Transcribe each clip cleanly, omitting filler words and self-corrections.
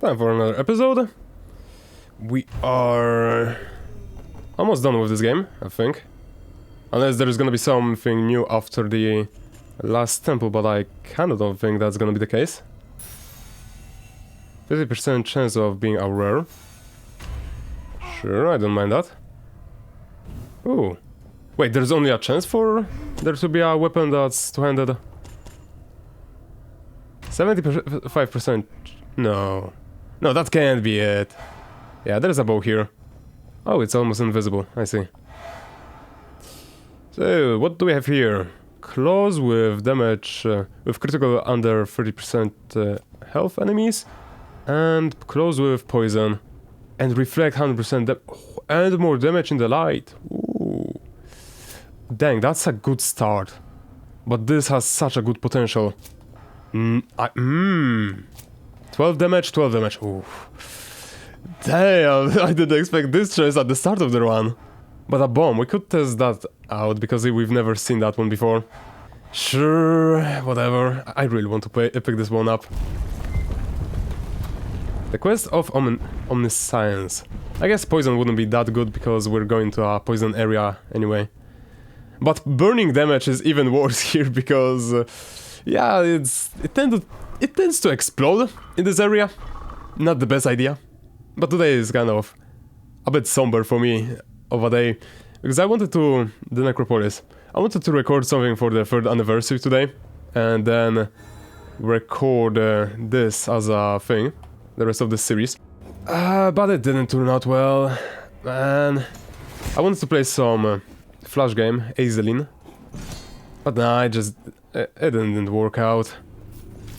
Time for another episode. We are almost done with this game, I think. Unless there's gonna be something new after the last temple, but I kinda don't think that's gonna be the case. 50% chance of being a rare. Sure, I don't mind that. Ooh. Wait, there's only a chance for there to be a weapon that's two-handed? 75%... No. No, that can't be it. Yeah, there's a bow here. Oh, it's almost invisible. I see. So, what do we have here? Claws with damage, with critical under 30% health enemies. And claws with poison. And reflect 100% and more damage in the light. Ooh. Dang, that's a good start. But this has such a good potential. 12 damage, 12 damage. Ooh. Damn, I didn't expect this chance at the start of the run. But a bomb, we could test that out because we've never seen that one before. Sure, whatever. I really want to pick this one up. The quest of Omniscience. I guess poison wouldn't be that good because we're going to a poison area anyway. But burning damage is even worse here because... yeah, it tends to explode in this area. Not the best idea. But today is kind of a bit somber for me of a day. Because I wanted to... the Necropolis. I wanted to record something for the 3rd anniversary today. And then record this as a thing. The rest of the series. But it didn't turn out well. Man. I wanted to play some flash game, Aisleen. But nah, it didn't work out.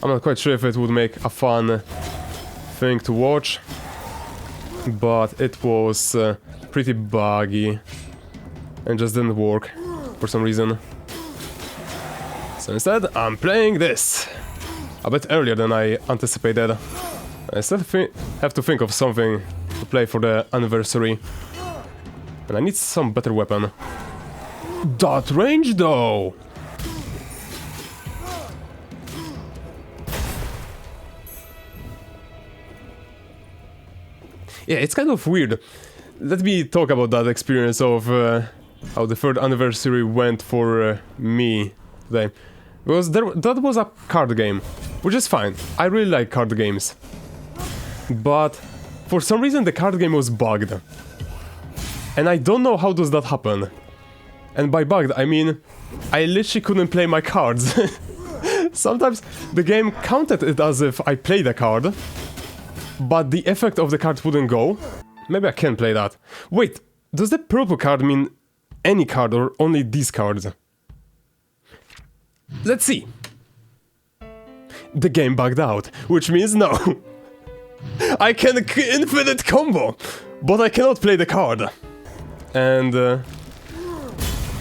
I'm not quite sure if it would make a fun thing to watch. But it was pretty buggy. And just didn't work for some reason. So instead, I'm playing this. A bit earlier than I anticipated. I still have to think of something to play for the anniversary. And I need some better weapon. That range though! Yeah, it's kind of weird. Let me talk about that experience of how the 3rd anniversary went for me today. Because that was a card game, which is fine. I really like card games. But for some reason the card game was bugged. And I don't know how does that happen. And by bugged, I mean, I literally couldn't play my cards. Sometimes the game counted it as if I played a card. But the effect of the card wouldn't go. Maybe I can play that. Wait, does the purple card mean any card or only these cards? Let's see. The game bugged out, which means no. I can infinite combo, but I cannot play the card. And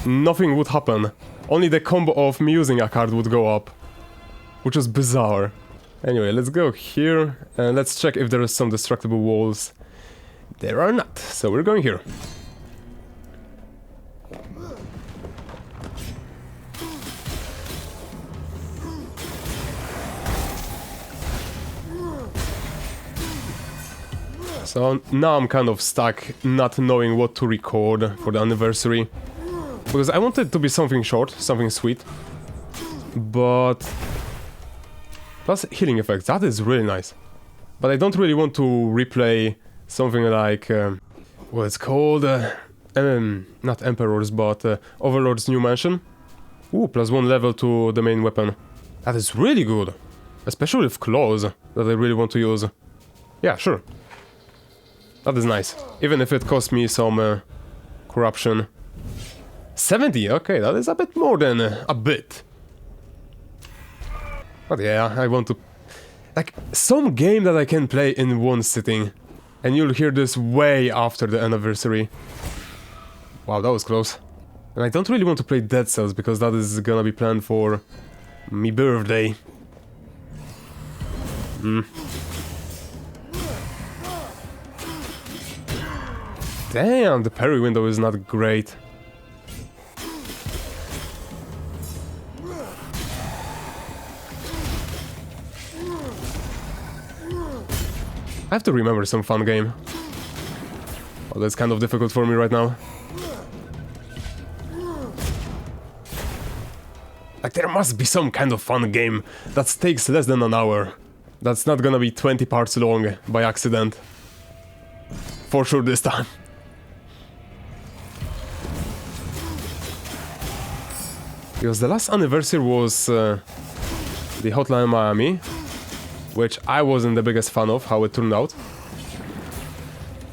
nothing would happen. Only the combo of me using a card would go up. Which was bizarre. Anyway, let's go here and let's check if there are some destructible walls. There are not, so we're going here. So now I'm kind of stuck, not knowing what to record for the anniversary. Because I wanted it to be something short, something sweet. But... plus healing effects, that is really nice. But I don't really want to replay something like... what it's called? Not Emperor's, but Overlord's New Mansion. Ooh, +1 level to the main weapon. That is really good. Especially with claws, that I really want to use. Yeah, sure. That is nice. Even if it costs me some corruption. 70, okay, that is a bit more than a bit. But yeah, I want to... like, some game that I can play in one sitting. And you'll hear this way after the anniversary. Wow, that was close. And I don't really want to play Dead Cells, because that is gonna be planned for... me birthday. Damn, the parry window is not great. I have to remember some fun game. Oh, that's kind of difficult for me right now. Like, there must be some kind of fun game that takes less than an hour. That's not gonna be 20 parts long by accident. For sure this time. Because the last anniversary was the Hotline Miami, which I wasn't the biggest fan of how it turned out.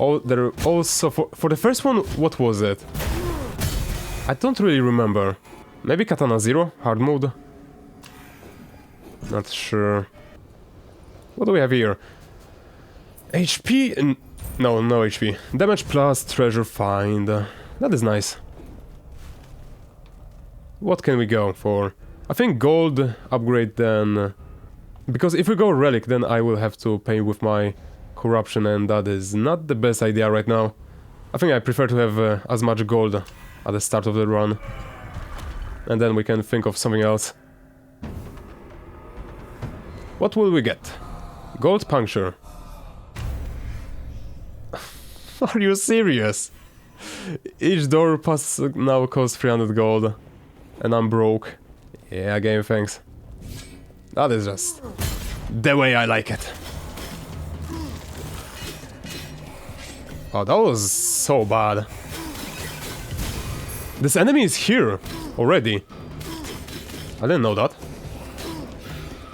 Oh, there also for the first one, what was it? I don't really remember. Maybe Katana Zero, hard mode. Not sure. What do we have here? HP? No HP. Damage plus treasure find. That is nice. What can we go for? I think gold upgrade then. Because if we go relic, then I will have to pay with my corruption, and that is not the best idea right now. I think I prefer to have as much gold at the start of the run. And then we can think of something else. What will we get? Gold puncture. Are you serious? Each door pass now costs 300 gold. And I'm broke. Yeah, game, thanks. That is just the way I like it. Oh, that was so bad. This enemy is here already. I didn't know that.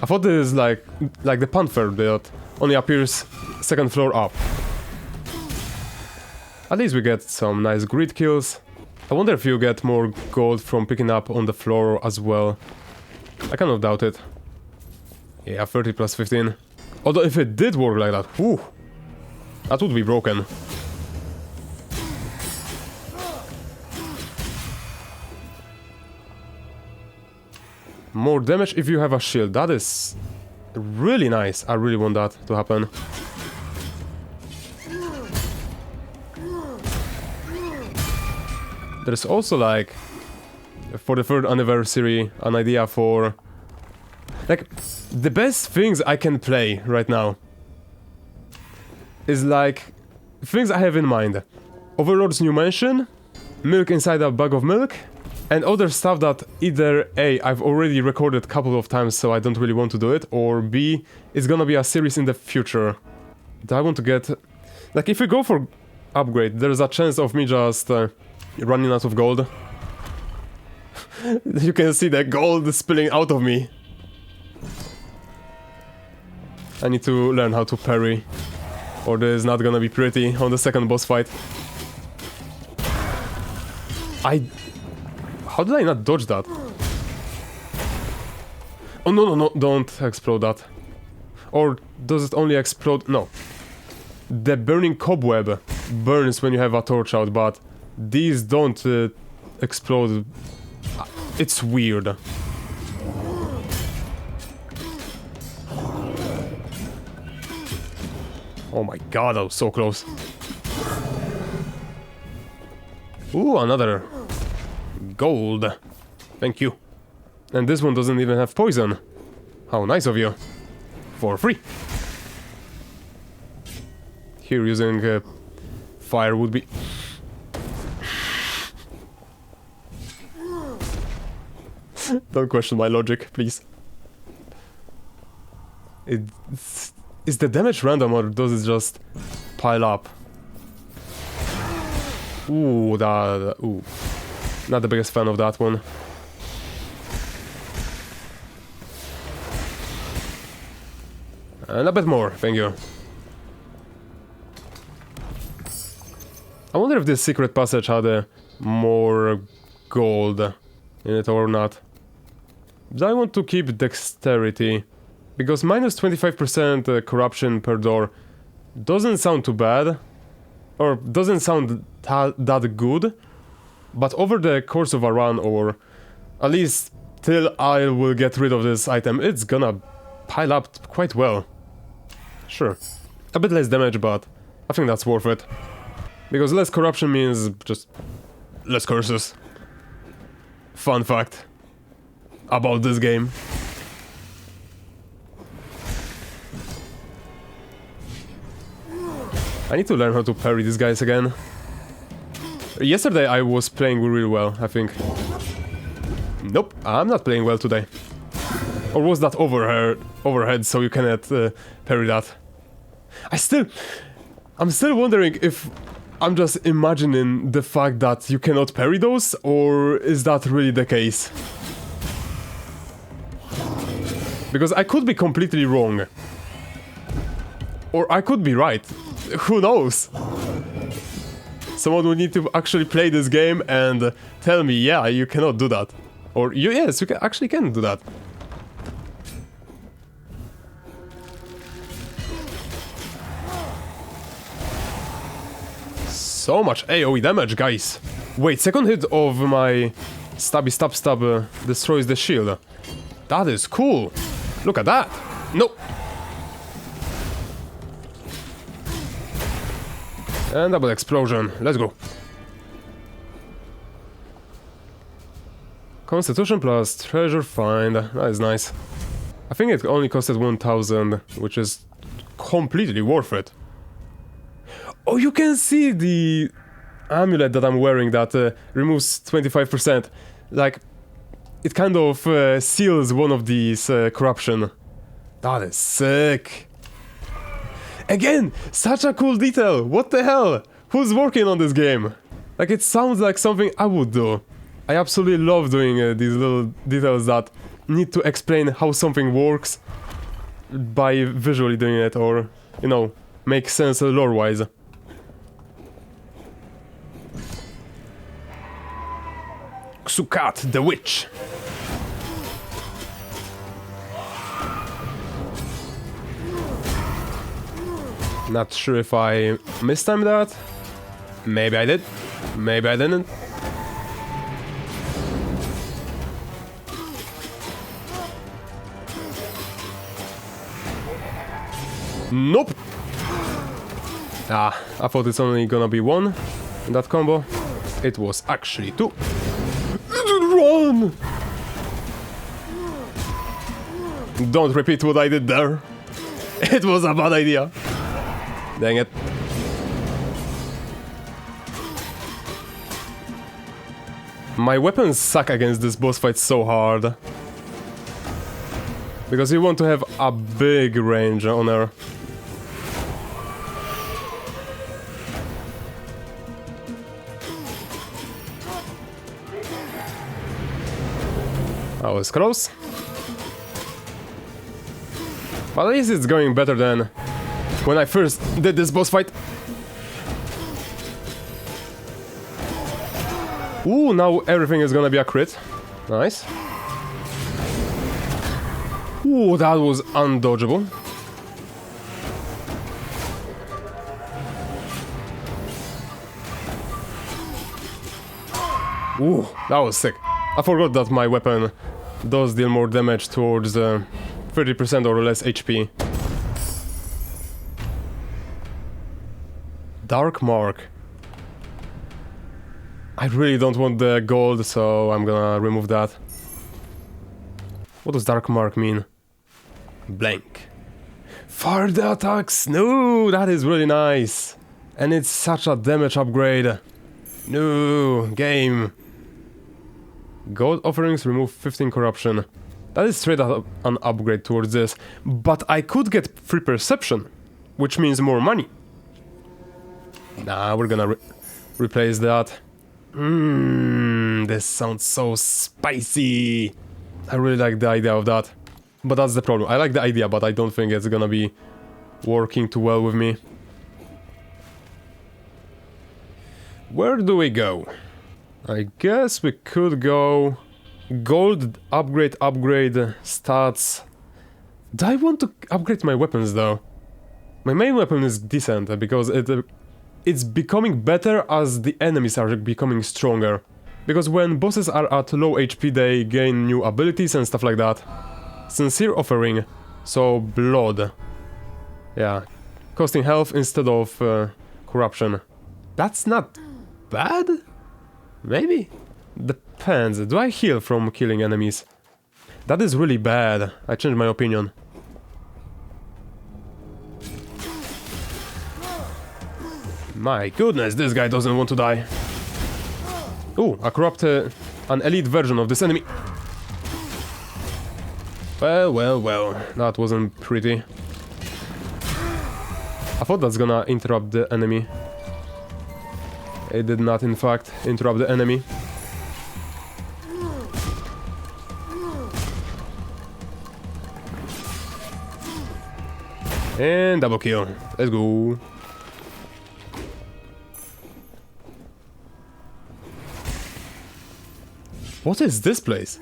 I thought this is like the Panther that only appears second floor up. At least we get some nice grid kills. I wonder if you get more gold from picking up on the floor as well. I kind of doubt it. Yeah, 30 plus 15. Although if it did work like that, whew, that would be broken. More damage if you have a shield. That is really nice. I really want that to happen. There's also, like, for the 3rd anniversary, an idea for... Like, the best things I can play right now is, like, things I have in mind. Overlord's new mansion, milk inside a bag of milk, and other stuff that either A, I've already recorded a couple of times so I don't really want to do it, or B, it's gonna be a series in the future. Do I want to get... Like, if we go for upgrade, there's a chance of me just running out of gold. You can see the gold spilling out of me. I need to learn how to parry, or this is not gonna be pretty on the second boss fight. How did I not dodge that? Oh, no, don't explode that. Or does it only explode? No. The burning cobweb burns when you have a torch out, but these don't explode. It's weird. Oh my god, that was so close. Ooh, another gold. Thank you. And this one doesn't even have poison. How nice of you. For free. Here using fire would be... Don't question my logic, please. Is the damage random or does it just pile up? Ooh, ooh. Not the biggest fan of that one. And a bit more, thank you. I wonder if this secret passage had more gold in it or not. Do I want to keep dexterity? Because minus 25% corruption per door doesn't sound too bad. Or doesn't sound that good. But over the course of a run, or at least till I will get rid of this item, it's gonna pile up quite well. Sure. A bit less damage, but I think that's worth it. Because less corruption means just less curses. Fun fact about this game. I need to learn how to parry these guys again. Yesterday I was playing really well, I think. Nope, I'm not playing well today. Or was that overhead so you cannot parry that? I'm still wondering if I'm just imagining the fact that you cannot parry those, or is that really the case? Because I could be completely wrong. Or I could be right. Who knows? Someone would need to actually play this game and tell me, yeah, you cannot do that. Or, yes, you actually can do that. So much AoE damage, guys. Wait, second hit of my stabby stab destroys the shield. That is cool. Look at that. No. And double explosion. Let's go. Constitution plus treasure find. That is nice. I think it only costed 1000, which is completely worth it. Oh, you can see the amulet that I'm wearing that removes 25%. Like, it kind of seals one of these corruption. That is sick. Again, such a cool detail. What the hell? Who's working on this game? Like, it sounds like something I would do. I absolutely love doing these little details that need to explain how something works by visually doing it, or, you know, make sense lore-wise. Xukat, the witch. Not sure if I mistimed that. Maybe I did. Maybe I didn't. Nope. Ah, I thought it's only gonna be one in that combo. It was actually two. Run! Don't repeat what I did there. It was a bad idea. Dang it. My weapons suck against this boss fight so hard. Because you want to have a big range on her. That was close. But at least it's going better than when I first did this boss fight. Ooh, now everything is gonna be a crit. Nice. Ooh, that was undodgeable. Ooh, that was sick. I forgot that my weapon does deal more damage towards 30% or less HP. Dark Mark. I really don't want the gold, so I'm gonna remove that. What does Dark Mark mean? Blank. Further attacks! No, that is really nice. And it's such a damage upgrade. No, game. Gold offerings remove 15 corruption. That is straight up an upgrade towards this. But I could get free perception, which means more money. Nah, we're gonna replace that. This sounds so spicy. I really like the idea of that. But that's the problem. I like the idea, but I don't think it's gonna be working too well with me. Where do we go? I guess we could go... Gold, upgrade, stats... Do I want to upgrade my weapons though? My main weapon is decent, because it's becoming better as the enemies are becoming stronger. Because when bosses are at low HP they gain new abilities and stuff like that. Sincere offering, so blood. Yeah, costing health instead of corruption. That's not bad? Maybe? Depends. Do I heal from killing enemies? That is really bad. I changed my opinion. My goodness, this guy doesn't want to die. Ooh, I corrupted an elite version of this enemy. Well, well, well, that wasn't pretty. I thought that's gonna interrupt the enemy. It did not, in fact, interrupt the enemy. And double kill. Let's go. What is this place?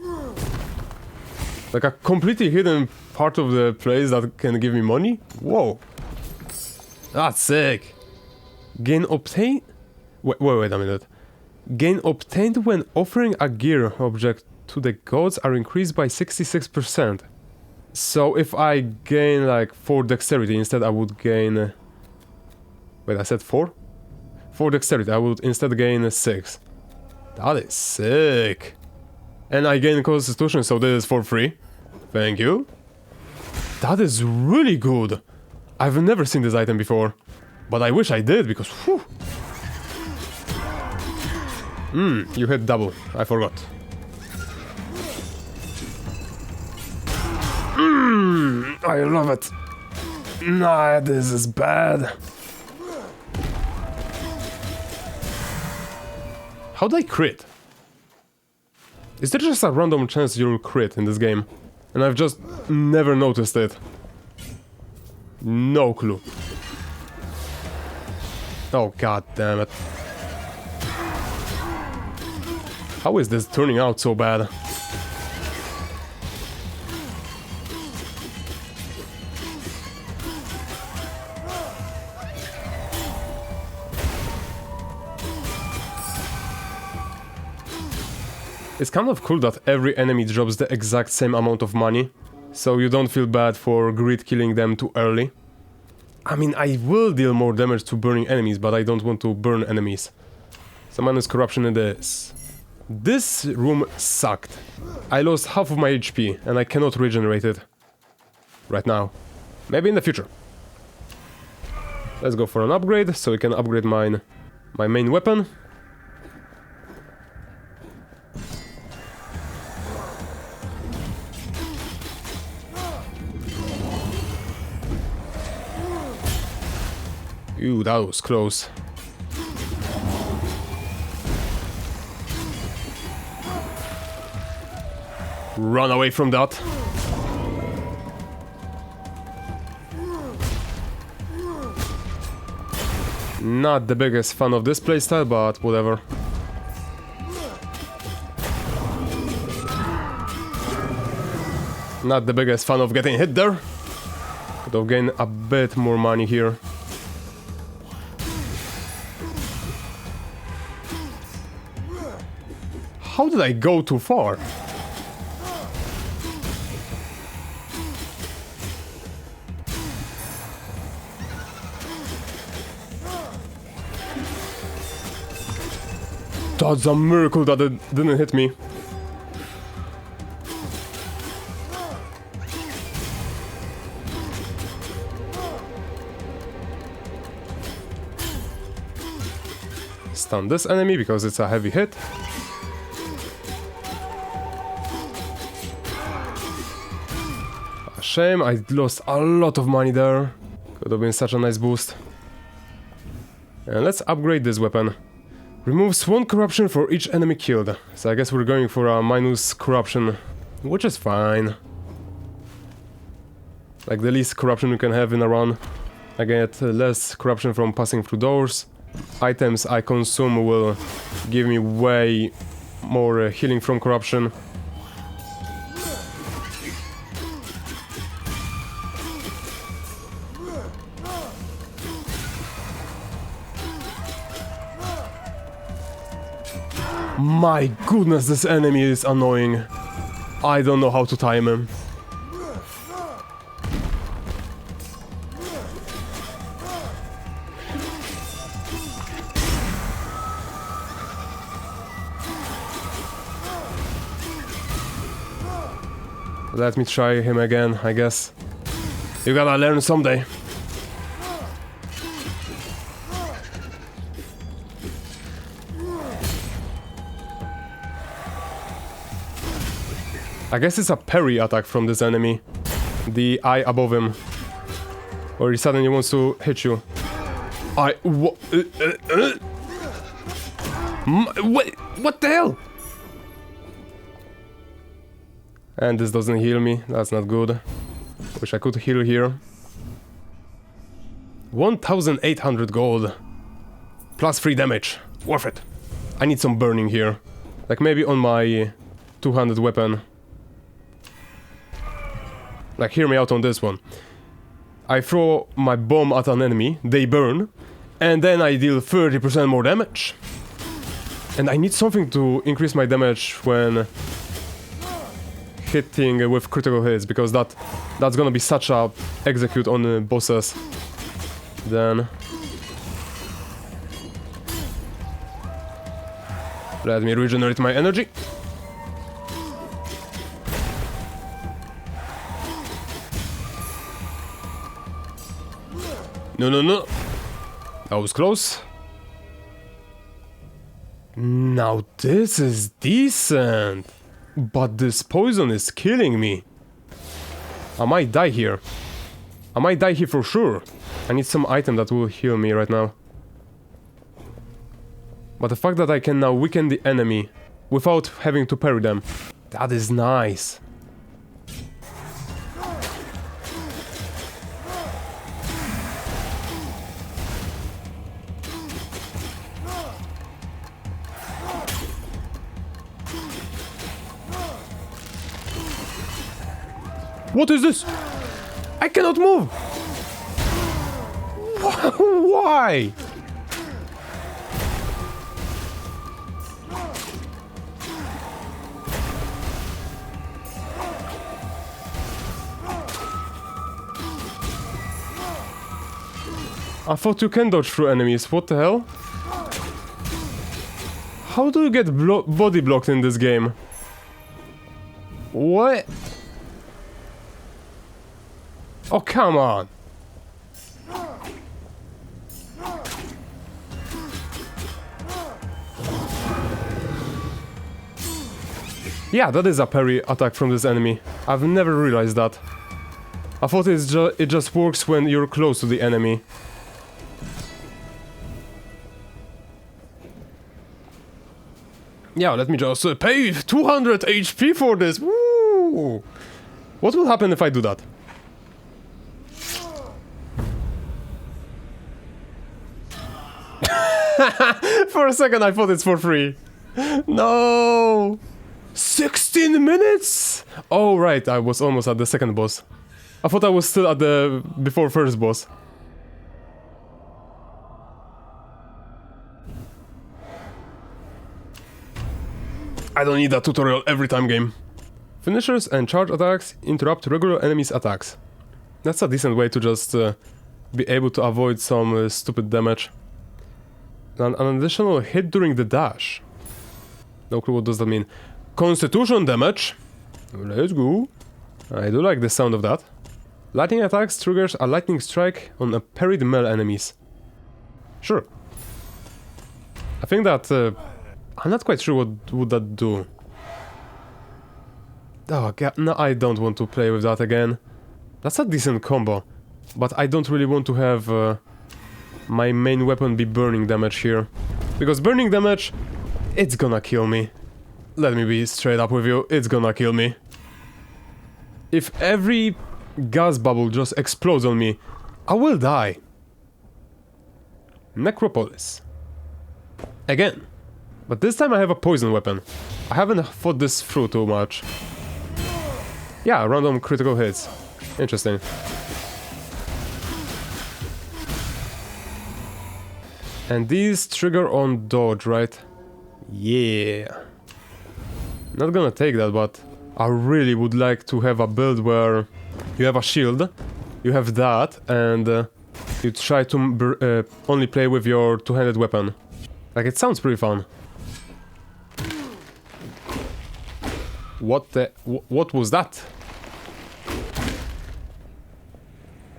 Like a completely hidden part of the place that can give me money? Whoa. That's sick. Gain obtained... Wait a minute. Gain obtained when offering a gear object to the gods are increased by 66%. So if I gain like 4 dexterity, instead I would gain... wait, I said 4? 4 dexterity, I would instead gain 6. That is sick. And I gain constitution, so this is for free. Thank you. That is really good. I've never seen this item before. But I wish I did, because whew. You hit double. I forgot. I love it. Nah, this is bad. How'd I crit? Is there just a random chance you'll crit in this game? And I've just never noticed it. No clue. Oh, god damn it. How is this turning out so bad? It's kind of cool that every enemy drops the exact same amount of money, so you don't feel bad for greed killing them too early. I mean, I will deal more damage to burning enemies, but I don't want to burn enemies. So minus corruption it is. This room sucked. I lost half of my HP, and I cannot regenerate it. Right now. Maybe in the future. Let's go for an upgrade, so we can upgrade my main weapon. Ooh, that was close. Run away from that. Not the biggest fan of this playstyle, but whatever. Not the biggest fan of getting hit there. Could have gained a bit more money here. How did I go too far? That's a miracle that it didn't hit me. Stun this enemy because it's a heavy hit. A shame, I lost a lot of money there. Could have been such a nice boost. And let's upgrade this weapon. Removes 1 corruption for each enemy killed. So I guess we're going for a minus corruption, which is fine. Like the least corruption you can have in a run. I get less corruption from passing through doors. Items I consume will give me way more healing from corruption. My goodness, this enemy is annoying. I don't know how to time him. Let me try him again, I guess. You gotta learn someday. I guess it's a parry attack from this enemy. The eye above him. Or he suddenly wants to hit you. Wait, what the hell? And this doesn't heal me, that's not good. Wish I could heal here. 1,800 gold. Plus 3 damage. Worth it. I need some burning here. Like maybe on my 200 weapon. Like hear me out on this one. I throw my bomb at an enemy, they burn, and then I deal 30% more damage. And I need something to increase my damage when hitting with critical hits, because that's gonna be such a execute on the bosses. Then let me regenerate my energy. No. That was close. Now this is decent. But this poison is killing me. I might die here. I might die here for sure. I need some item that will heal me right now. But the fact that I can now weaken the enemy without having to parry them, that is nice. What is this? I cannot move! Why? I thought you can dodge through enemies, what the hell? How do you get body blocked in this game? What? Oh, come on! Yeah, that is a parry attack from this enemy. I've never realized that. I thought it just works when you're close to the enemy. Yeah, let me just pay 200 HP for this! Woo! What will happen if I do that? For a second I thought it's for free. No! 16 minutes?! Oh right, I was almost at the second boss. I thought I was still at the before first boss. I don't need that tutorial every time, game. Finishers and charge attacks interrupt regular enemies' attacks. That's a decent way to just be able to avoid some stupid damage. An additional hit during the dash. No clue what does that mean. Constitution damage. Let's go. I do like the sound of that. Lightning attacks triggers a lightning strike on a parried melee enemies. Sure. I think that... I'm not quite sure what would that do. Oh god, no, I don't want to play with that again. That's a decent combo. But I don't really want to have... my main weapon be burning damage here. Because burning damage, it's gonna kill me. Let me be straight up with you, it's gonna kill me. If every gas bubble just explodes on me, I will die. Necropolis. Again. But this time I have a poison weapon. I haven't fought this through too much. Yeah, random critical hits. Interesting. And these trigger on dodge, right? Yeah. Not gonna take that, but I really would like to have a build where you have a shield, you have that, and you try to only play with your two-handed weapon. Like, it sounds pretty fun. What the... what was that?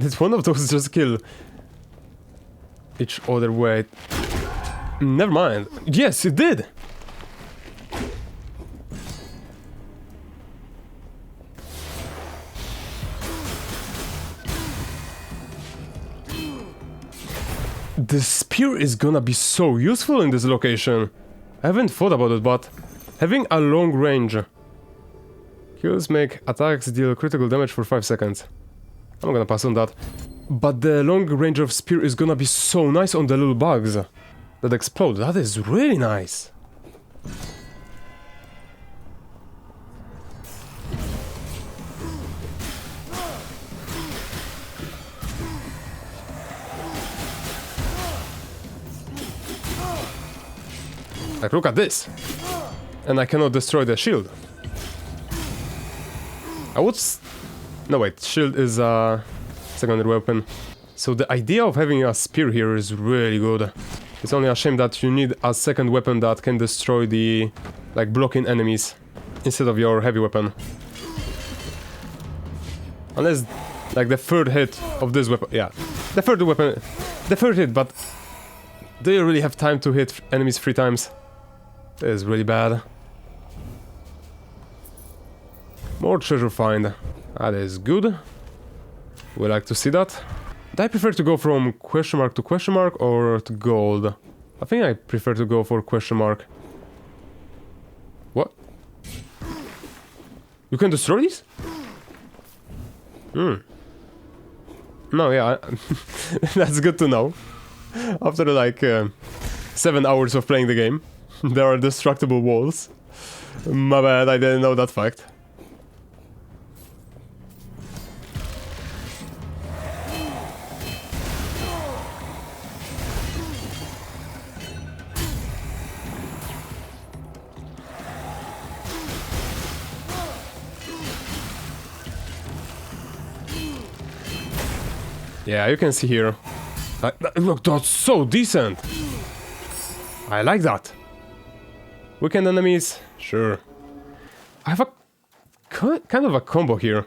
Did one of those just kill each other? Wait. Never mind. Yes, it did! The spear is gonna be so useful in this location. I haven't thought about it, but having a long range. Kills make attacks deal critical damage for 5 seconds. I'm gonna pass on that. But the long range of spear is gonna be so nice on the little bugs that explode. That is really nice. Like, look at this! And I cannot destroy the shield. I would no wait, shield is a secondary weapon. So the idea of having a spear here is really good. It's only a shame that you need a second weapon that can destroy the, like, blocking enemies instead of your heavy weapon. Unless, like, the third hit of this weapon, yeah. The third hit, but do you really have time to hit enemies 3 times? That is really bad. More treasure find. That is good. We like to see that. Do I prefer to go from question mark to question mark or to gold? I think I prefer to go for question mark. What? You can destroy these? No, yeah, that's good to know. After like 7 hours of playing the game, there are destructible walls. My bad, I didn't know that fact. Yeah, you can see here. Look, that's so decent! I like that. Weekend enemies? Sure. I have a kind of a combo here.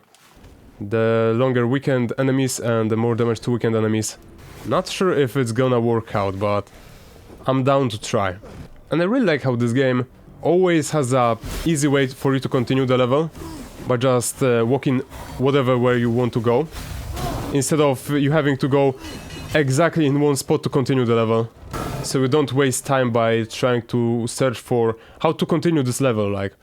The longer weekend enemies and the more damage to weekend enemies. Not sure if it's gonna work out, but I'm down to try. And I really like how this game always has a easy way for you to continue the level by just walking whatever where you want to go, instead of you having to go exactly in one spot to continue the level. So you don't waste time by trying to search for how to continue this level. Like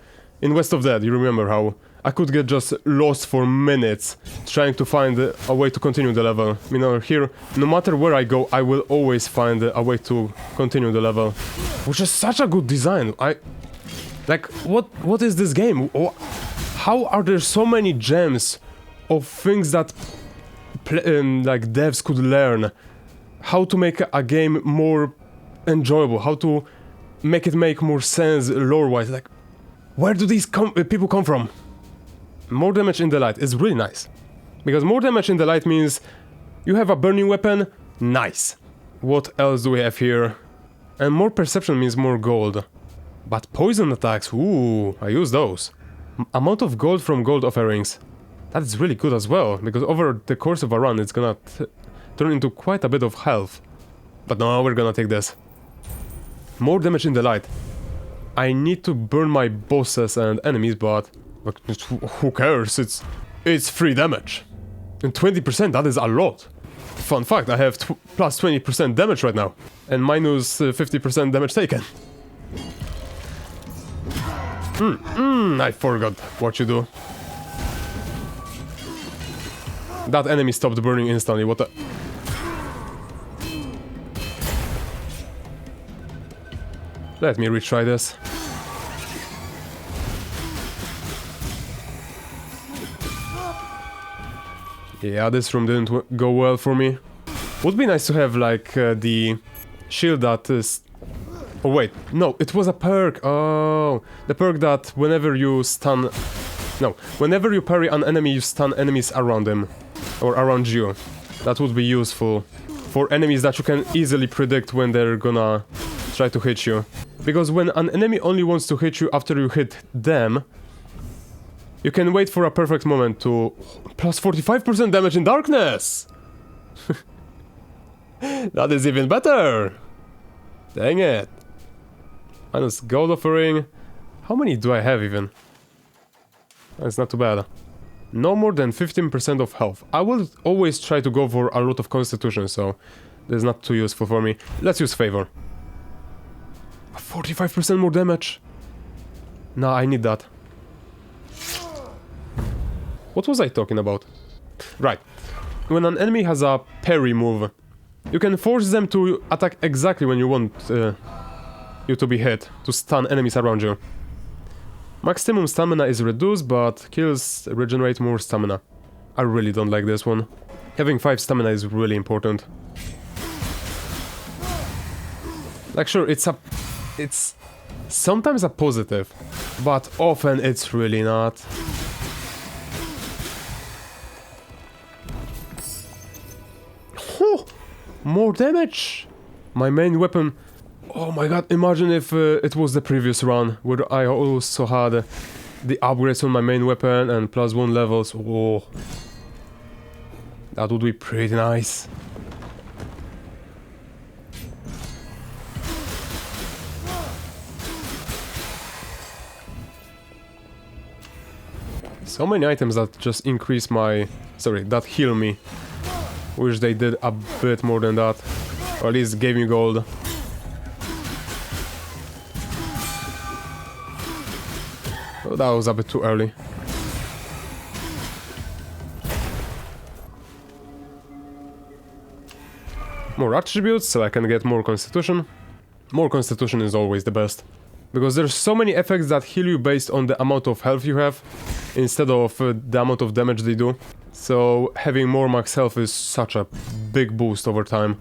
in West of Dead, you remember how I could get just lost for minutes trying to find a way to continue the level. You know, here, no matter where I go, I will always find a way to continue the level. Which is such a good design. Like, what is this game? How are there so many gems of things that like devs could learn? How to make a game more enjoyable, how to make it make more sense lore-wise. Like, where do these people come from? More damage in the light is really nice. Because more damage in the light means you have a burning weapon, nice. What else do we have here? And more perception means more gold. But poison attacks, ooh, I use those. Amount of gold from gold offerings. That is really good as well, because over the course of a run it's gonna turn into quite a bit of health. But no, we're gonna take this. More damage in the light. I need to burn my bosses and enemies, but who cares? It's free damage. And 20%, that is a lot. Fun fact, I have plus 20% damage right now. And minus 50% damage taken. I forgot what you do. That enemy stopped burning instantly, what the... Let me retry this. Yeah, this room didn't go well for me. Would be nice to have, like, the shield that is... Oh wait, no, it was a perk. Oh, the perk that whenever you stun... No, whenever you parry an enemy, you stun enemies around him. Or around you. That would be useful for enemies that you can easily predict when they're gonna try to hit you. Because when an enemy only wants to hit you after you hit them, you can wait for a perfect moment to... Plus 45% damage in darkness! That is even better! Dang it! Minus gold offering. How many do I have even? That's not too bad. No more than 15% of health. I will always try to go for a lot of constitution, so That's not too useful for me. Let's use Favor. 45% more damage. Nah, I need that. What was I talking about? Right. When an enemy has a parry move, you can force them to attack exactly when you want you to be hit, to stun enemies around you. Maximum stamina is reduced, but kills regenerate more stamina. I really don't like this one. Having 5 stamina is really important. Like, sure, it's sometimes a positive, but often it's really not. Oh, more damage! My main weapon... Oh my god, imagine if it was the previous run, where I also had the upgrades on my main weapon and +1 levels. Oh, that would be pretty nice. So many items that just increase my... Sorry, that heal me. Wish they did a bit more than that. Or at least gave me gold. Oh, that was a bit too early. More attributes, so I can get more constitution. More constitution is always the best. Because there's so many effects that heal you based on the amount of health you have, instead of the amount of damage they do. So having more max health is such a big boost over time.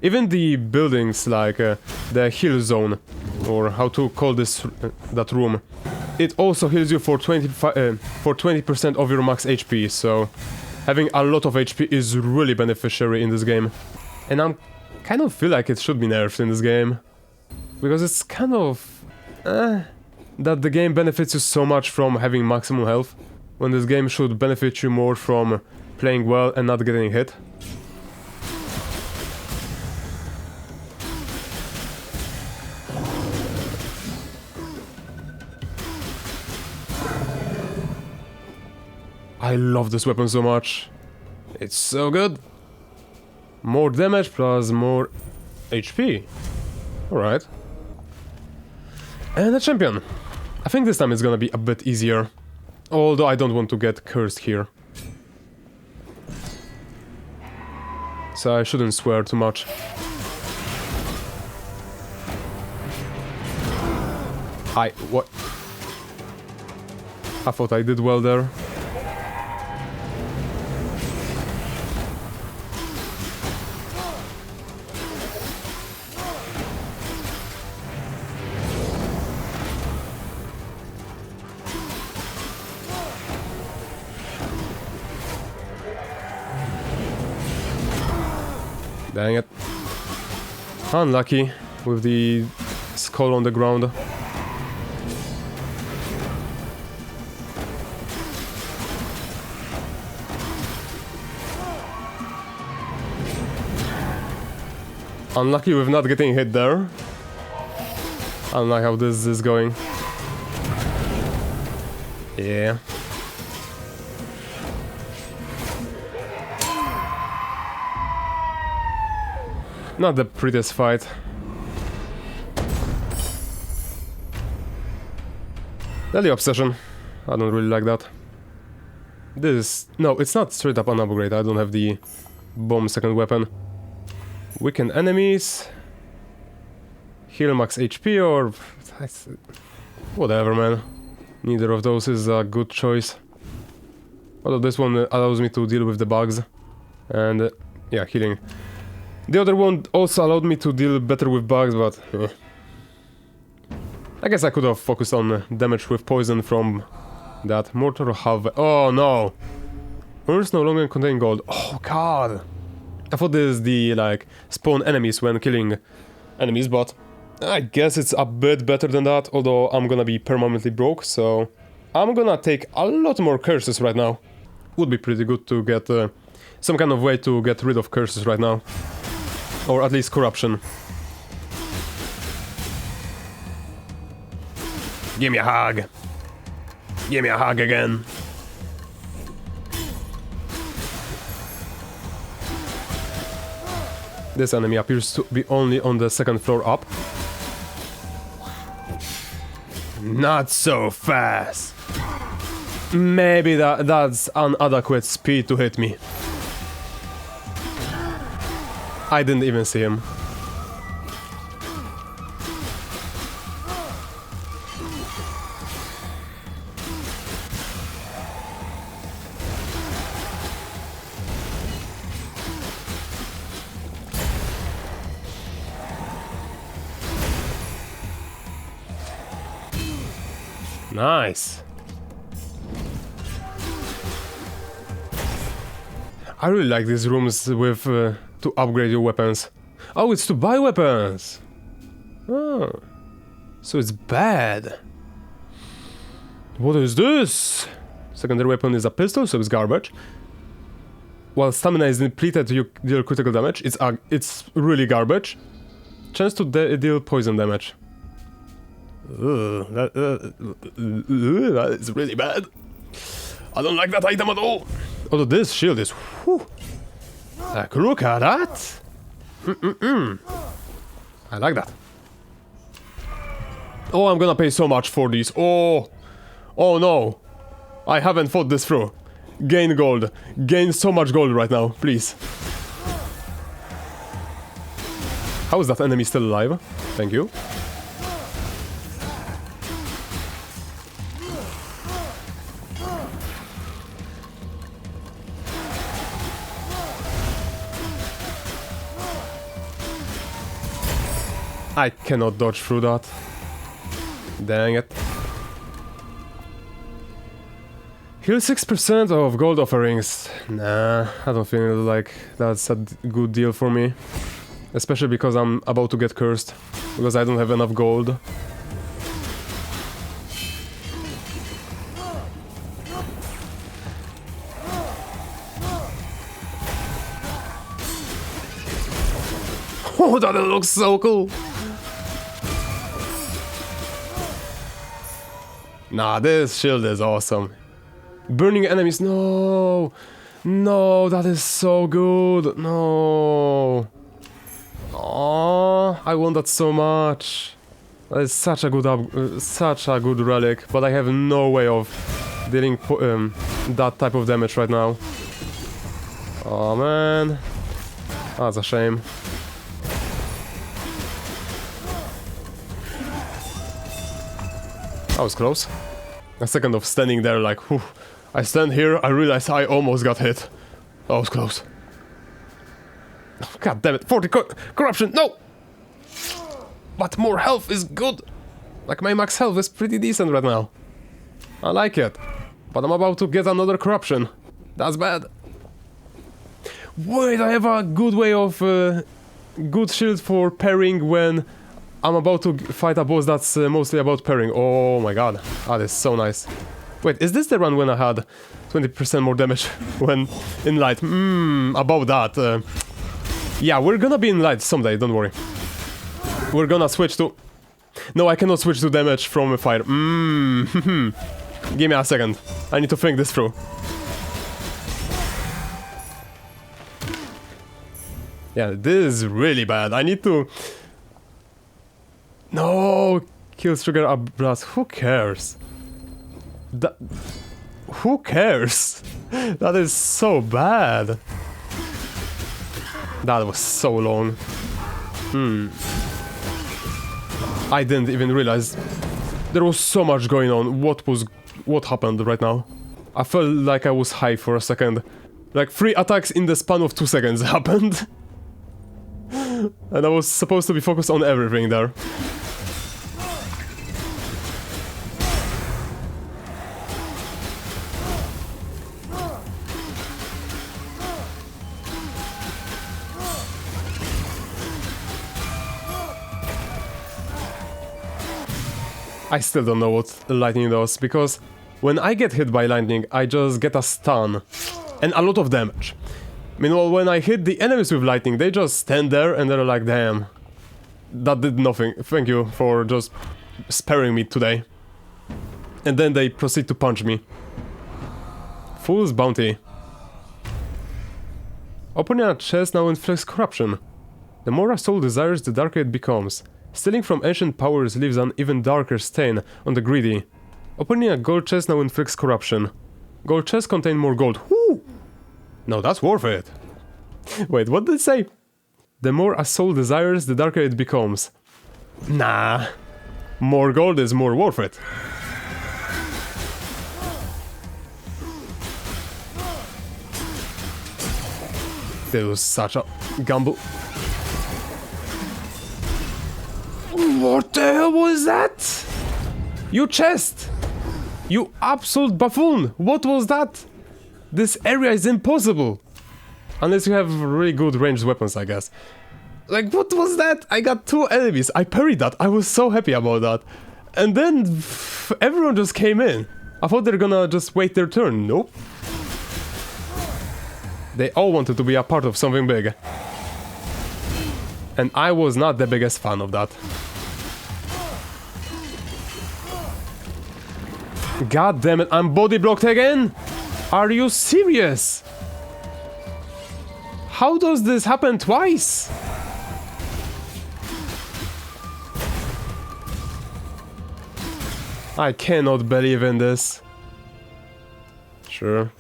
Even the buildings, like the heal zone, or how to call this that room, it also heals you for 20% of your max HP, so having a lot of HP is really beneficiary in this game. And I kind of feel like it should be nerfed in this game. Because it's kind of... that the game benefits you so much from having maximum health, when this game should benefit you more from playing well and not getting hit. I love this weapon so much. It's so good. More damage plus more HP. Alright. And a champion. I think this time it's gonna be a bit easier. Although I don't want to get cursed here. So I shouldn't swear too much. What? I thought I did well there. Dang it. Unlucky with the skull on the ground. Unlucky with not getting hit there. I don't like how this is going. Yeah. Not the prettiest fight. Deadly Obsession. I don't really like that. This... No, it's not straight up an upgrade. I don't have the bomb second weapon. Weaken enemies. Heal max HP or... Whatever, man. Neither of those is a good choice. Although this one allows me to deal with the bugs. And... yeah, healing. The other one also allowed me to deal better with bugs, but... I guess I could have focused on damage with poison from that. Mortar halve... Oh no! Urns no longer contain gold. Oh god! I thought this is the, like, spawn enemies when killing enemies, but... I guess it's a bit better than that, although I'm gonna be permanently broke, so... I'm gonna take a lot more curses right now. Would be pretty good to get some kind of way to get rid of curses right now. Or at least corruption. Give me a hug. Give me a hug again. This enemy appears to be only on the second floor up. Not so fast. Maybe that's inadequate speed to hit me. I didn't even see him. Nice. I really like these rooms with to upgrade your weapons. Oh, it's to buy weapons. Oh, so it's bad. What is this? Secondary weapon is a pistol, so it's garbage. While stamina is depleted, you deal critical damage. It's really garbage. Chance to deal poison damage. That is really bad. I don't like that item at all. Although this shield is... Whew, like, look at that. I like that. Oh, I'm gonna pay so much for these. Oh no. I haven't fought this through. Gain gold. Gain so much gold right now, please. How is that enemy still alive? Thank you. I cannot dodge through that. Dang it. Heal 6% of gold offerings. Nah, I don't feel like that's a good deal for me. Especially because I'm about to get cursed. Because I don't have enough gold. Oh, that looks so cool! Nah, this shield is awesome. Burning enemies, no! No, that is so good, no! Oh, I want that so much. That is such a good relic, but I have no way of dealing that type of damage right now. Oh man, that's a shame. That was close. A second of standing there like, whew. I stand here, I realize I almost got hit. That was close. Oh, God damn it, 40 corruption, no! But more health is good. Like my max health is pretty decent right now. I like it. But I'm about to get another corruption. That's bad. Wait, I have a good way of... good shield for parrying when I'm about to fight a boss that's mostly about parrying. Oh my god, that is so nice. Wait, is this the run when I had 20% more damage when in light? About that. Yeah, we're gonna be in light someday, don't worry. We're gonna switch to... No, I cannot switch to damage from fire. Give me a second. I need to think this through. Yeah, this is really bad. I need to... No! Kills trigger up blast. Who cares? Who cares? That is so bad. That was so long. I didn't even realize there was so much going on. What happened right now? I felt like I was high for a second. Like 3 attacks in the span of 2 seconds happened. And I was supposed to be focused on everything there. I still don't know what lightning does, because when I get hit by lightning, I just get a stun and a lot of damage. Meanwhile, when I hit the enemies with lightning, they just stand there and they're like, damn, that did nothing. Thank you for just sparing me today. And then they proceed to punch me. Fool's Bounty. Opening a chest now inflicts corruption. The more a soul desires, the darker it becomes. Stealing from ancient powers leaves an even darker stain on the greedy. Opening a gold chest now inflicts corruption. Gold chests contain more gold. Whoo! No, that's worth it. Wait, what did it say? The more a soul desires, the darker it becomes. Nah. More gold is more worth it. This was such a gamble. What the hell was that? Your chest! You absolute buffoon! What was that? This area is impossible! Unless you have really good ranged weapons, I guess. Like, what was that? I got 2 enemies. I parried that. I was so happy about that. And then everyone just came in. I thought they're gonna just wait their turn. Nope. They all wanted to be a part of something big. And I was not the biggest fan of that. God damn it, I'm body blocked again? Are you serious? How does this happen twice? I cannot believe in this. Sure.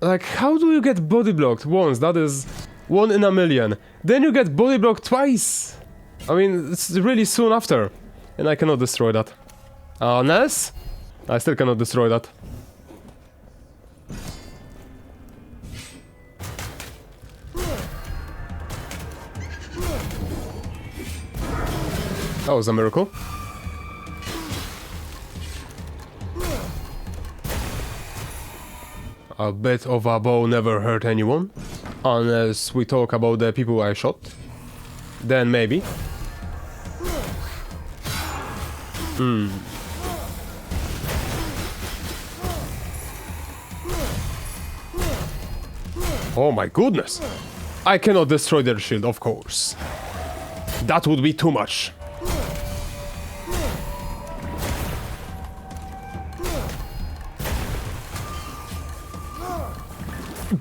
Like, how do you get body blocked once? That is 1 in a million. Then you get body blocked twice. I mean, it's really soon after. And I cannot destroy that. Unless... I still cannot destroy that. That was a miracle. A bit of a bow never hurt anyone. Unless we talk about the people I shot. Then maybe. Oh my goodness! I cannot destroy their shield, of course. That would be too much.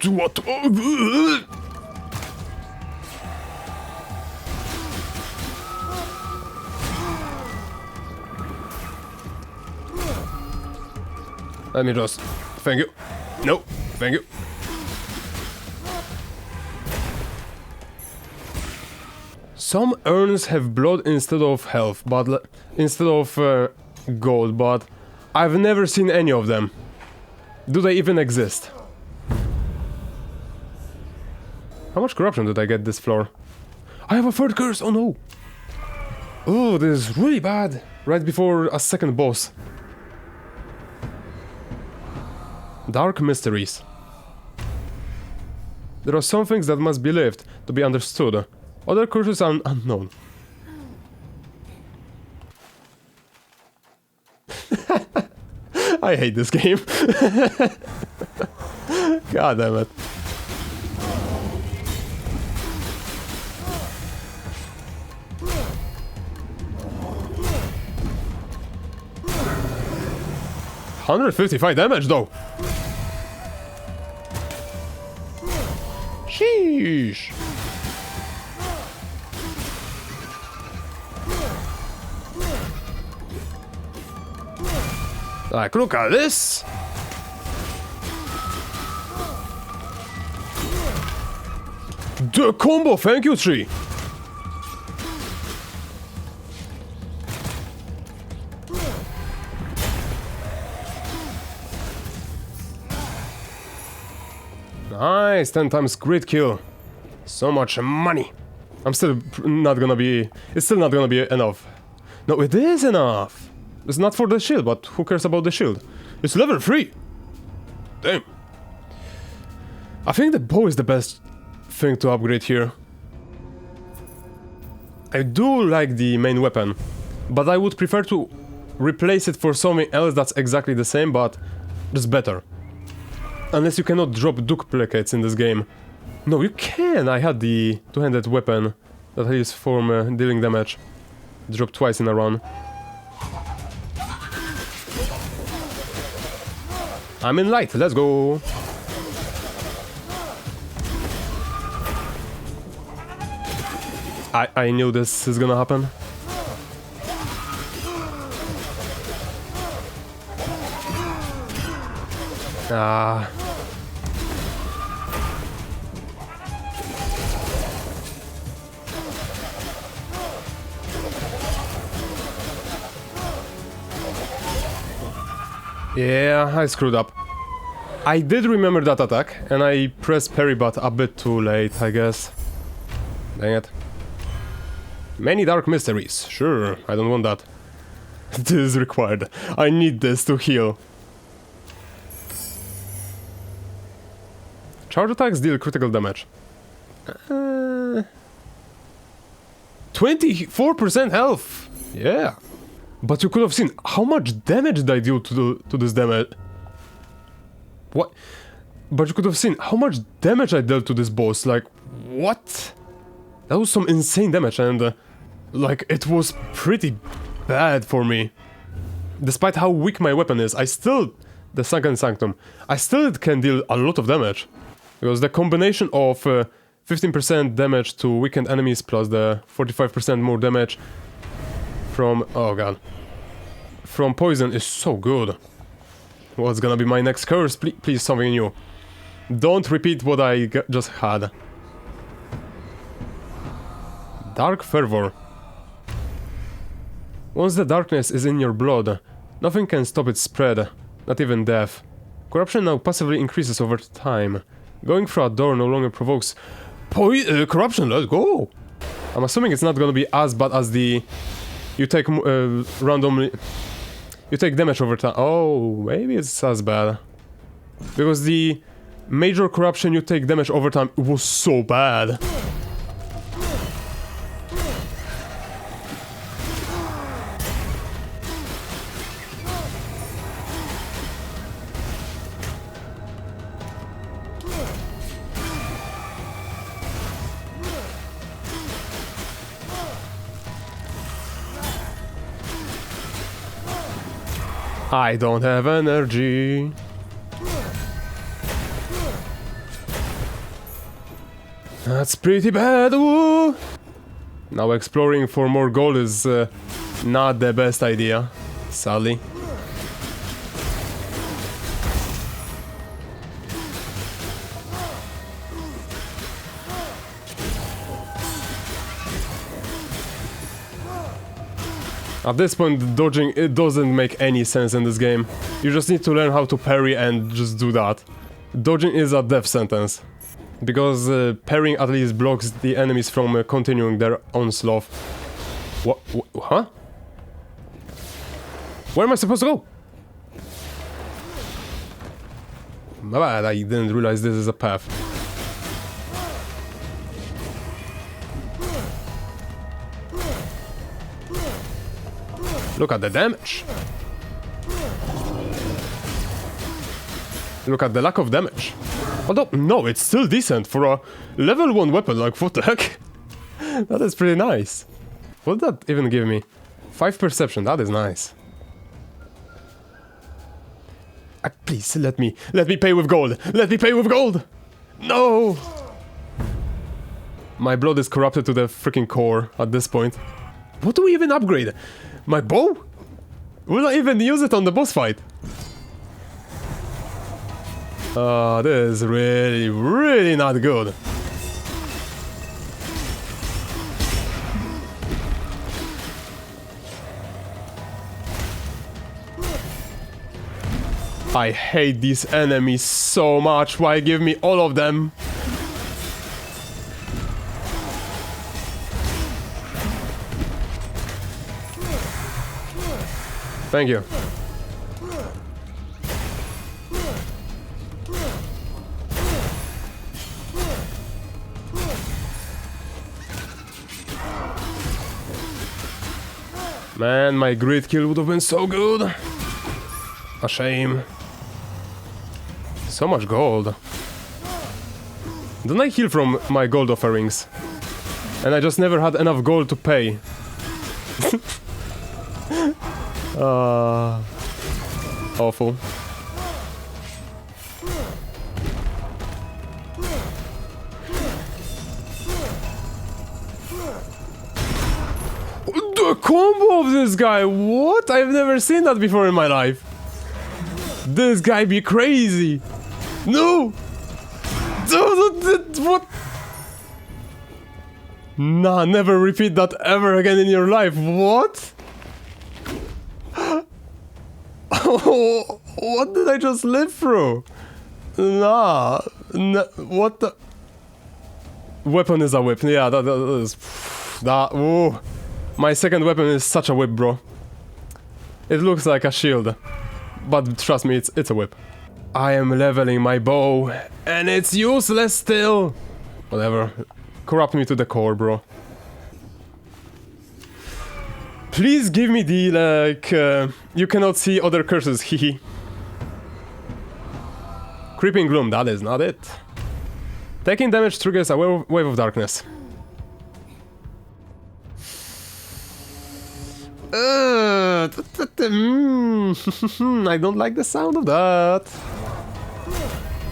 What? Let me just... Thank you. No, thank you. Some urns have blood instead of health, but instead of gold, but I've never seen any of them. Do they even exist? How much corruption did I get this floor? I have a 3rd curse! Oh no! Oh, this is really bad! Right before a 2nd boss. Dark mysteries. There are some things that must be lived to be understood. Other curses are unknown. I hate this game. God damn it. $155 damage though. Sheesh. Like, look at this! The combo, thank you, Tree! Nice, 10 times crit kill. So much money. I'm still not gonna be... It's still not gonna be enough. No, it is enough! It's not for the shield, but who cares about the shield? It's level 3! Damn. I think the bow is the best thing to upgrade here. I do like the main weapon, but I would prefer to replace it for something else that's exactly the same, but just better. Unless you cannot drop duplicates in this game. No, you can! I had the two-handed weapon that I use for dealing damage. Drop twice in a run. I'm in light, let's go! I knew this is gonna happen. Ah. Yeah, I screwed up. I did remember that attack, and I pressed parry but a bit too late, I guess. Dang it. Many dark mysteries. Sure, I don't want that. This is required. I need this to heal. Charge attacks deal critical damage. 24% health! Yeah. But you could have seen how much damage did I do to this damage. What? But you could have seen how much damage I dealt to this boss. Like, what? That was some insane damage, and like, it was pretty bad for me. Despite how weak my weapon is, I still... The Sunken Sanctum. I still can deal a lot of damage. Because the combination of 15% damage to weakened enemies plus the 45% more damage from... Oh god. From poison is so good. What's gonna be my next curse? Please something new. Don't repeat what I just had. Dark Fervor. Once the darkness is in your blood, nothing can stop its spread, not even death. Corruption now passively increases over time. Going through a door no longer provokes corruption, let's go! I'm assuming it's not gonna be as bad as the... You take randomly... You take damage over time. Oh, maybe it's as bad. Because the major corruption you take damage over time was so bad. I don't have energy. That's pretty bad. Woo! Now exploring for more gold is not the best idea, sadly. At this point, dodging, it doesn't make any sense in this game. You just need to learn how to parry and just do that. Dodging is a death sentence. Because parrying at least blocks the enemies from continuing their onslaught. What? Huh? Where am I supposed to go? My bad, I didn't realize this is a path. Look at the damage. Look at the lack of damage. Although, no, it's still decent for a level 1 weapon, like, what the heck? That is pretty nice. What did that even give me? 5 perception, that is nice. Please, let me pay with gold! Let me pay with gold! No! My blood is corrupted to the freaking core at this point. What do we even upgrade? My bow? Will I even use it on the boss fight? This is really, really not good. I hate these enemies so much. Why give me all of them? Thank you. Man, my grid kill would have been so good. A shame. So much gold. Don't I heal from my gold offerings? And I just never had enough gold to pay. Awful. The combo of this guy, what? I've never seen that before in my life. This guy be crazy. No! What? Nah, never repeat that ever again in your life. What? Oh, what did I just live through? Nah, what the? Weapon is a whip. Yeah, that is. That. Ooh. My second weapon is such a whip, bro. It looks like a shield, but trust me, it's a whip. I am leveling my bow, and it's useless still. Whatever. Corrupt me to the core, bro. Please give me the, like, you cannot see other curses, hehe. Creeping Gloom, that is not it. Taking damage triggers a wave of darkness. I don't like the sound of that.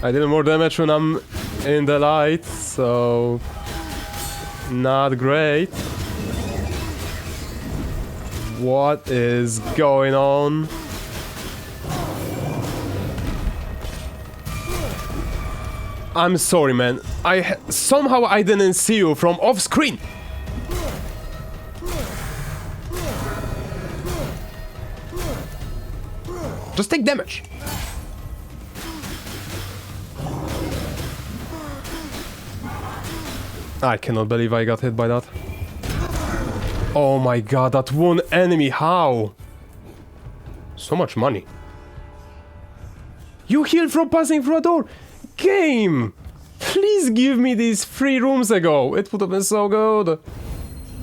I did more damage when I'm in the light, so... not great. What is going on? I'm sorry, man. Somehow I didn't see you from off screen. Just take damage. I cannot believe I got hit by that. Oh my god, that one enemy, how? So much money. You healed from passing through a door. Game! Please give me these 3 rooms ago. It would have been so good.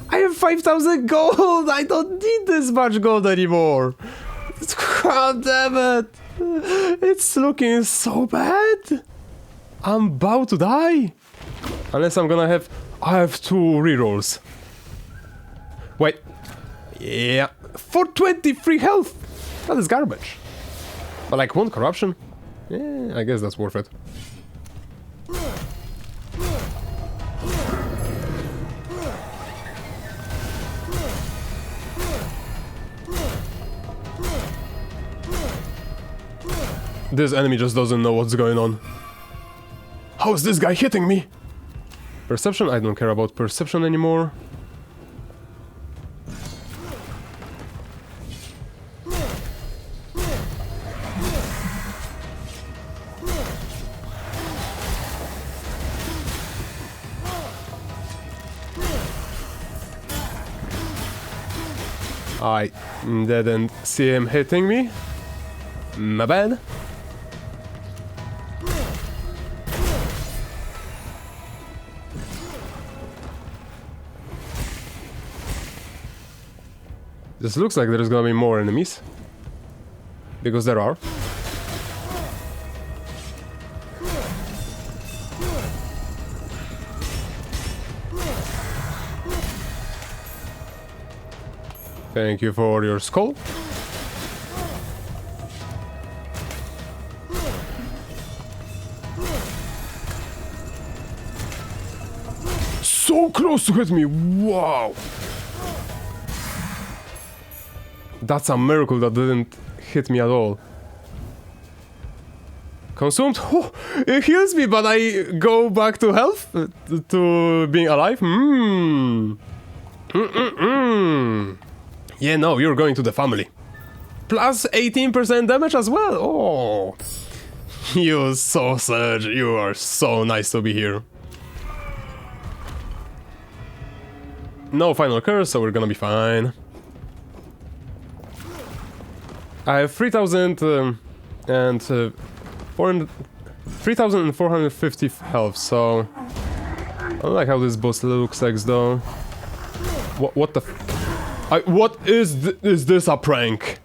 I have 5,000 gold. I don't need this much gold anymore. God damn it. It's looking so bad. I'm about to die. Unless I'm gonna have... I have 2 rerolls. Wait. Yeah. 423 health. That is garbage. But like 1 corruption? Yeah, I guess that's worth it. This enemy just doesn't know what's going on. How is this guy hitting me? Perception? I don't care about perception anymore. I didn't see him hitting me. My bad. This looks like there's gonna be more enemies. Because there are. Thank you for your skull. So close to hit me, wow! That's a miracle that didn't hit me at all. Consumed? Oh, it heals me, but I go back to health? To being alive? Yeah, no, you're going to the family. Plus 18% damage as well. Oh, you sausage, you are so nice to be here. No final curse, so we're gonna be fine. I have 3,450 health, so I don't like how this boss looks like though. What the? What is this a prank?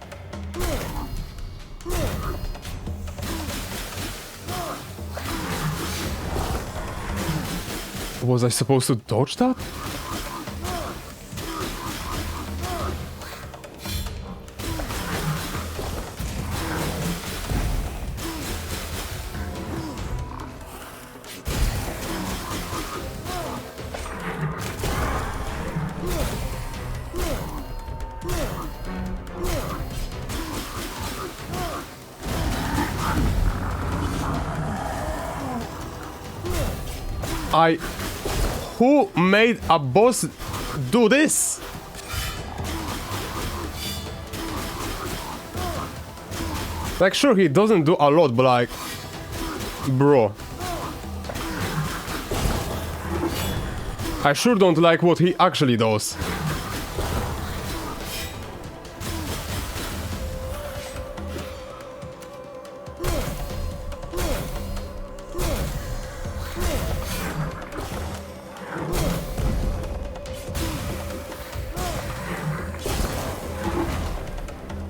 Was I supposed to dodge that? Who made a boss do this? Like, sure, he doesn't do a lot, but like... Bro. I sure don't like what he actually does.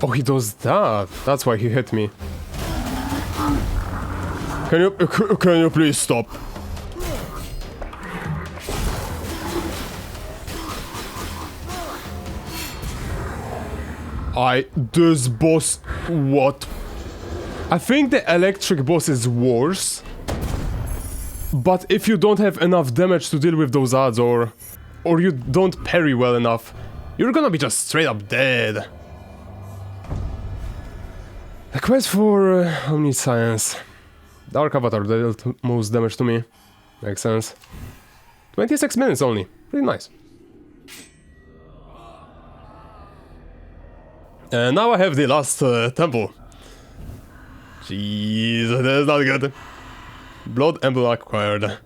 Oh, he does that. That's why he hit me. Can you please stop? This boss, what? I think the electric boss is worse. But if you don't have enough damage to deal with those odds, or you don't parry well enough, you're gonna be just straight up dead. The quest for Omniscience. Dark Avatar dealt most damage to me. Makes sense. 26 minutes only. Pretty nice. And now I have the last temple. Jeez, that is not good. Blood Emblem acquired.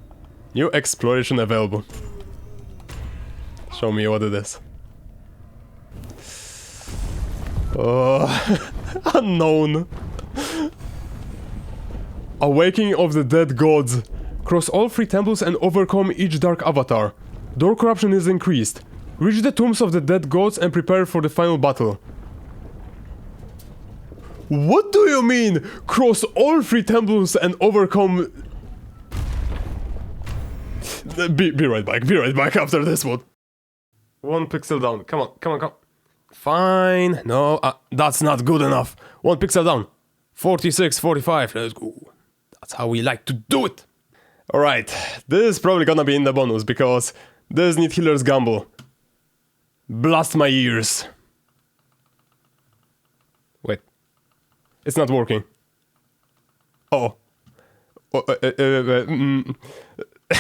New exploration available. Show me what it is. Unknown. Awakening of the Dead Gods. Cross all 3 temples and overcome each dark avatar. Door corruption is increased. Reach the tombs of the dead gods and prepare for the final battle. What do you mean? Cross all 3 temples and overcome... Be right back after this one. 1 pixel down. Come on. Fine. No, that's not good enough. 1 pixel down. 46, 45. Let's go. That's how we like to do it. Alright. This is probably gonna be in the bonus because this needs Healer's Gamble. Blast my ears. Wait. It's not working. Oh.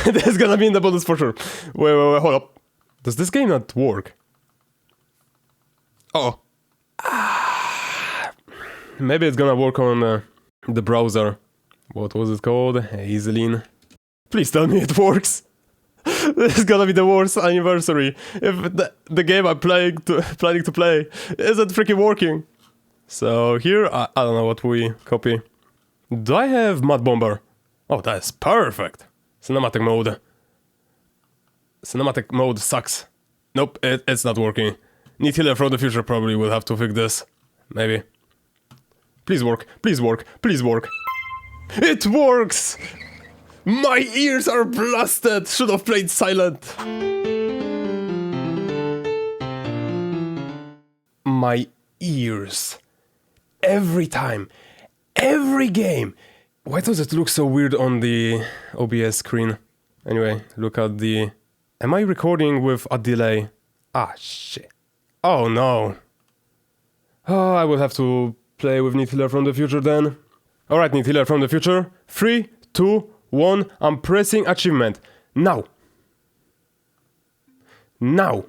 This is gonna be in the bonus for sure. Wait, hold up. Does this game not work? Oh. Maybe it's gonna work on the browser. What was it called? Aisleen. Please tell me it works. This is gonna be the worst anniversary if the game I'm planning to play isn't freaking working. So here, I don't know what we copy. Do I have Mud Bomber? Oh, that's perfect. Cinematic mode. Cinematic mode sucks. Nope, it's not working. Need Healer from the future probably will have to fix this. Maybe. Please work, please work, please work. It works! My ears are blasted! Should have played silent. My ears. Every time. Every game. Why does it look so weird on the OBS screen? Anyway, look at the... Am I recording with a delay? Ah, shit. Oh no. Oh, I will have to play with Need Healer from the future then. Alright, Need Healer from the future. 3, 2, 1. I'm pressing achievement. Now. Now.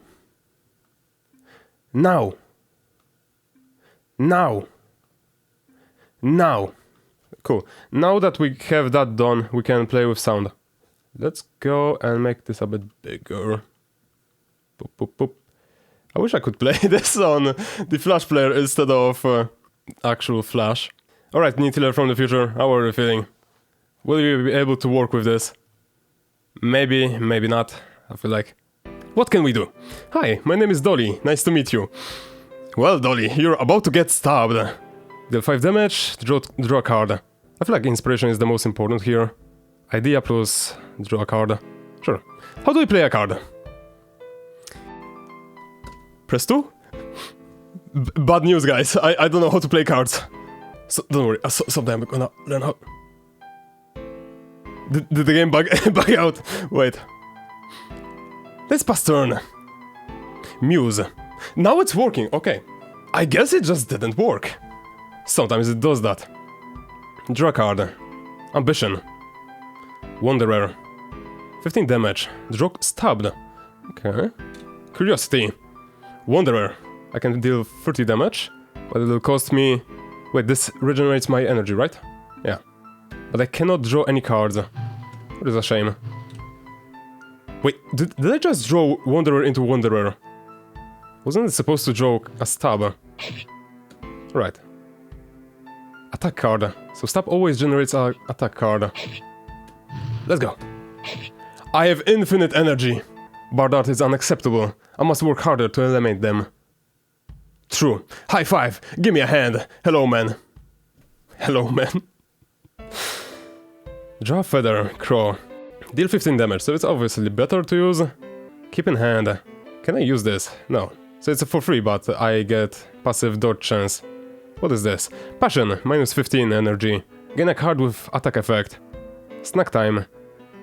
Now. Now. Now. Cool. Now that we have that done, we can play with sound. Let's go and make this a bit bigger. Boop, boop, boop. I wish I could play this on the Flash player instead of actual Flash. Alright, Need Healer from the future, how are you feeling? Will you be able to work with this? Maybe, maybe not. I feel like... What can we do? Hi, my name is Dolly. Nice to meet you. Well, Dolly, you're about to get stabbed. Deal 5 damage, draw a card. I feel like inspiration is the most important here. Idea plus draw a card. Sure. How do we play a card? Press 2? Bad news, guys. I don't know how to play cards. So, don't worry, someday I'm gonna learn how... Did the game bug out? Wait. Let's pass turn. Muse. Now it's working, okay. I guess it just didn't work. Sometimes it does that. Draw a card. Ambition. Wanderer. 15 damage. Draw stabbed. Okay. Curiosity. Wanderer. I can deal 30 damage, but it will cost me... Wait, this regenerates my energy, right? Yeah. But I cannot draw any cards. What is a shame. Wait, did I just draw Wanderer into Wanderer? Wasn't it supposed to draw a stab? Right. Attack card. So stab always generates an attack card. Let's go. I have infinite energy. Bardart is unacceptable. I must work harder to eliminate them. True. High five. Give me a hand. Hello, man. Hello, man. Draw a feather. Crow. Deal 15 damage, so it's obviously better to use. Keep in hand. Can I use this? No. So it's for free, but I get passive dodge chance. What is this? Passion. Minus 15 energy. Gain a card with attack effect. Snack time.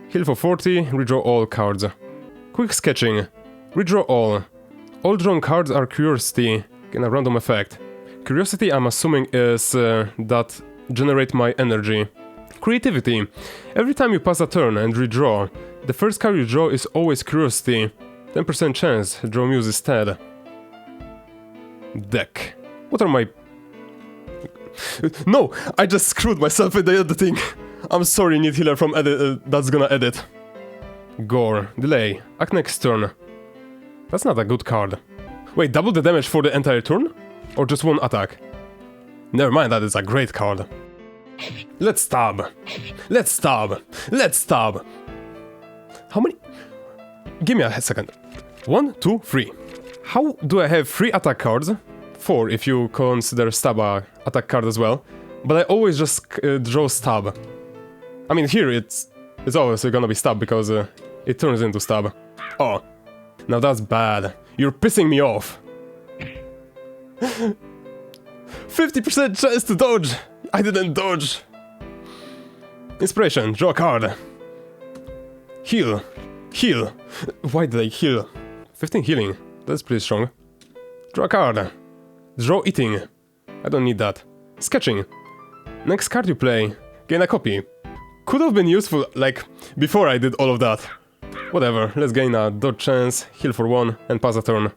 Heal for 40. Redraw all cards. Quick sketching. Redraw all. All drawn cards are curiosity. Gain a random effect. Curiosity, I'm assuming, is that generate my energy. Creativity. Every time you pass a turn and redraw, the first card you draw is always curiosity. 10% chance, draw muse instead. Deck. What are my... No! I just screwed myself with the editing. I'm sorry, need healer from edit that's gonna edit. Gore. Delay. Act next turn. That's not a good card. Wait, double the damage for the entire turn? Or just one attack? Never mind, that is a great card. Let's stab. Let's stab. Let's stab. How many? Give me a second. 1, 2, 3. How do I have 3 attack cards? 4 if you consider stab a attack card as well. But I always just draw stab. I mean, here it's always gonna be stab because it turns into stab. Oh. Now that's bad. You're pissing me off. 50% chance to dodge. I didn't dodge. Inspiration. Draw a card. Heal. Heal. Why did I heal? 15 healing. That's pretty strong. Draw a card. Draw eating. I don't need that. Sketching. Next card you play. Gain a copy. Could have been useful, like, before I did all of that. Whatever, let's gain a dodge chance, heal for 1, and pass a turn.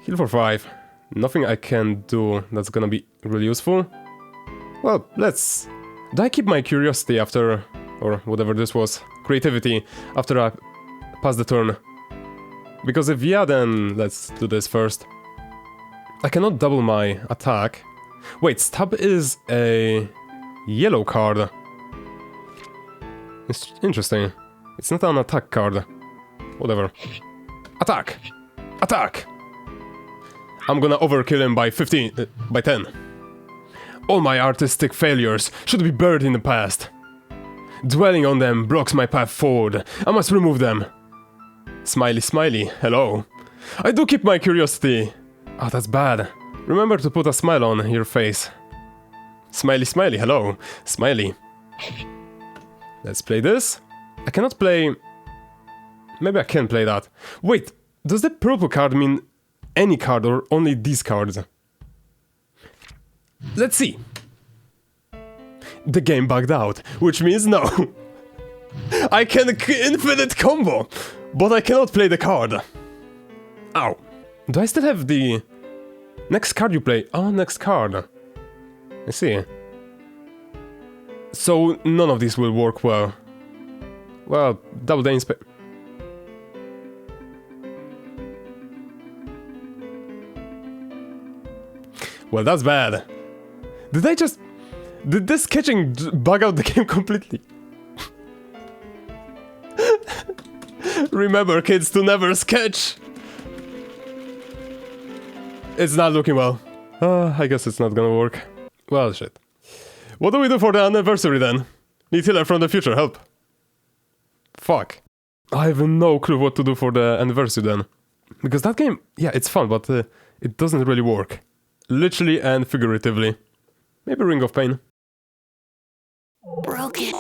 Heal for 5. Nothing I can do that's gonna be really useful. Well, let's... Do I keep my curiosity after... or whatever this was, creativity, after I pass the turn? Because if yeah, then let's do this first. I cannot double my attack. Wait, stab is a yellow card. It's interesting. It's not an attack card. Whatever. Attack! Attack! I'm gonna overkill him by 15... by 10. All my artistic failures should be buried in the past. Dwelling on them blocks my path forward. I must remove them. Smiley, smiley, hello. I do keep my curiosity. Oh, that's bad. Remember to put a smile on your face. Smiley, smiley, hello. Smiley. Let's play this. I cannot play... Maybe I can play that. Wait, does the purple card mean any card or only these cards? Let's see. The game bugged out, which means no. I can infinite combo, but I cannot play the card. Ow. Do I still have the... Next card you play? Oh, next card. I see. So none of these will work well. Well, double the inspe... Well, that's bad. Did this sketching bug out the game completely? Remember, kids, to never sketch! It's not looking well. I guess it's not gonna work. Well, shit. What do we do for the anniversary then? Need healer from the future, help. Fuck. I have no clue what to do for the anniversary then. Because that game, yeah, it's fun, but it doesn't really work. Literally and figuratively. Maybe Ring of Pain. Broken.